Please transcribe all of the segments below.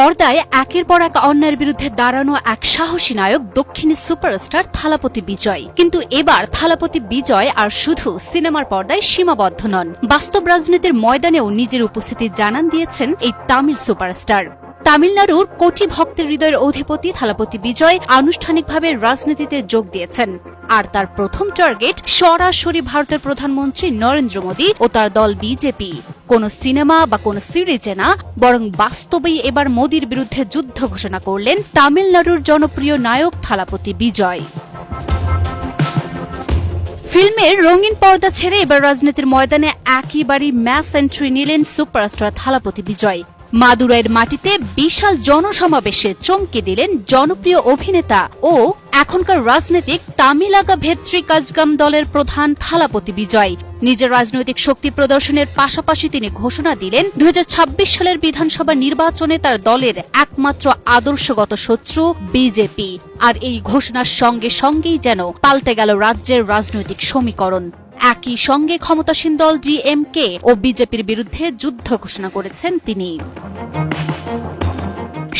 পর্দায় একের পর এক অন্যায়ের বিরুদ্ধে দাঁড়ানো এক সাহসী নায়ক দক্ষিণী সুপারস্টার থালাপতি বিজয়। কিন্তু এবার থালাপতি বিজয় আর শুধু সিনেমার পর্দায় সীমাবদ্ধ নন, বাস্তব রাজনীতির ময়দানেও নিজের উপস্থিতি জানান দিয়েছেন এই তামিল সুপারস্টার। তামিলনাড়ুর কোটি ভক্তের হৃদয়ের অধিপতি থালাপতি বিজয় আনুষ্ঠানিকভাবে রাজনীতিতে যোগ দিয়েছেন। আর তার প্রথম টার্গেট সরাসরি ভারতের প্রধানমন্ত্রী নরেন্দ্র মোদী ও তার দল বিজেপি। কোন সিনেমা বা কোন সিরিজে না, বরং বাস্তবেই এবার মোদীর বিরুদ্ধে যুদ্ধ ঘোষণা করলেন তামিলনাড়ুর জনপ্রিয় নায়ক থালাপতি বিজয়। ফিল্মের রঙিন পর্দা ছেড়ে এবার রাজনীতির ময়দানে একেবারেই ম্যাস এন্ট্রি নিলেন সুপারস্টার থালাপতি বিজয়। মাদুরাইয়ের মাটিতে বিশাল জনসমাবেশে চমকে দিলেন জনপ্রিয় অভিনেতা ও এখনকার রাজনৈতিক তামিলাগা ভেত্রি কাজগাম দলের প্রধান থালাপতি বিজয়। নিজের রাজনৈতিক শক্তি প্রদর্শনের পাশাপাশি তিনি ঘোষণা দিলেন 2026 সালের বিধানসভা নির্বাচনে তার দলের একমাত্র আদর্শগত শত্রু বিজেপি। আর এই ঘোষণার সঙ্গে সঙ্গেই যেন পাল্টে গেল রাজ্যের রাজনৈতিক সমীকরণ। একই সঙ্গে ক্ষমতাসীন দল ডিএমকে ও বিজেপির বিরুদ্ধে যুদ্ধ ঘোষণা করেছেন তিনি।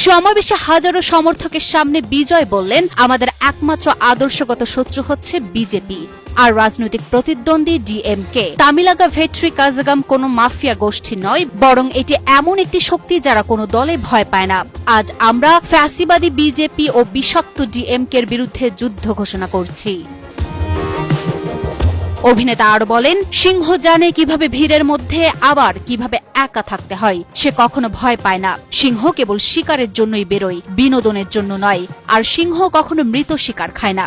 সমাবেশে হাজারো সমর্থকের সামনে বিজয় বললেন, আমাদের একমাত্র আদর্শগত শত্রু হচ্ছে বিজেপি আর রাজনৈতিক প্রতিদ্বন্দ্বী ডিএমকে। তামিলাগা ভেট্রি কাজাগাম কোনো মাফিয়া গোষ্ঠী নয়, বরং এটি এমন একটি শক্তি যারা কোনো দলে ভয় পায় না। আজ আমরা ফ্যাসিবাদী বিজেপি ও বিষাক্ত ডিএমকে এর বিরুদ্ধে যুদ্ধ ঘোষণা করছি। অভিনেতা আরো বলেন, সিংহ জানে কিভাবে ভিড়ের মধ্যে আবার কিভাবে একা থাকতে হয়। সে কখনো ভয় পায় না। সিংহ কেবল শিকারের জন্যই বেরোয়, বিনোদনের জন্য নয়। আর সিংহ কখনো মৃত শিকার খায় না।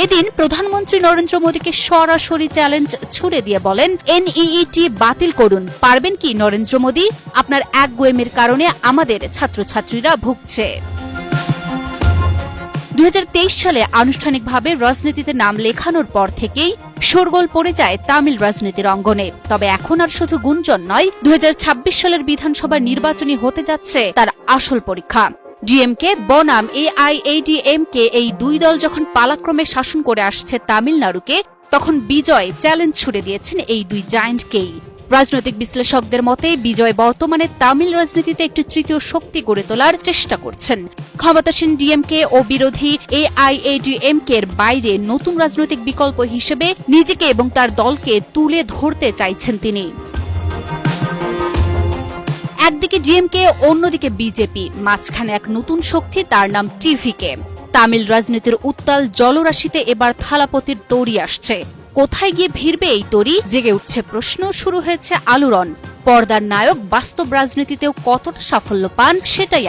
এদিন প্রধানমন্ত্রী নরেন্দ্র মোদীকে সরাসরি চ্যালেঞ্জ ছুড়ে দিয়ে বলেন, এনইইটি বাতিল করুন। পারবেন কি নরেন্দ্র মোদী? আপনার একগুঁয়েমির কারণে আমাদের ছাত্রছাত্রীরা ভুগছে। 2023 সালে আনুষ্ঠানিকভাবে রাজনীতিতে নাম লেখানোর পর থেকেই শোরগোল পড়ে যায় তামিল রাজনীতির অঙ্গনে। তবে এখন আর শুধু গুঞ্জন নয়, 2026 সালের বিধানসভা নির্বাচনী হতে যাচ্ছে তার আসল পরীক্ষা। ডিএমকে বনাম এআইএডিএমকে এই দুই দল যখন পালাক্রমে শাসন করে আসছে তামিলনাড়ুকে, তখন বিজয় চ্যালেঞ্জ ছুড়ে দিয়েছেন এই দুই জায়ান্টকেই। রাজনৈতিক বিশ্লেষকদের মতে বিজয় বর্তমানে তামিল রাজনীতিতে একটি তৃতীয় শক্তি গড়ে তোলার চেষ্টা করছেন। ক্ষমতাসীন ডিএমকে ও বিরোধী এআইএডিএমকে এর বাইরে নতুন রাজনৈতিক বিকল্প হিসেবে নিজেকে এবং তার দলকে তুলে ধরতে চাইছেন তিনি। একদিকে ডিএমকে, অন্যদিকে বিজেপি, মাঝখানে এক নতুন শক্তি, তার নাম টিভিকে। তামিল রাজনীতির উত্তাল জলরাশিতে এবার থালাপতির তরি আসছে। কোথায় গিয়ে ভিড়বে এই তরি? জেগে উঠছে প্রশ্ন, শুরু হয়েছে আলোড়ন। পর্দার নায়ক বাস্তব রাজনীতিতেও কতটা সাফল্য পান সেটাই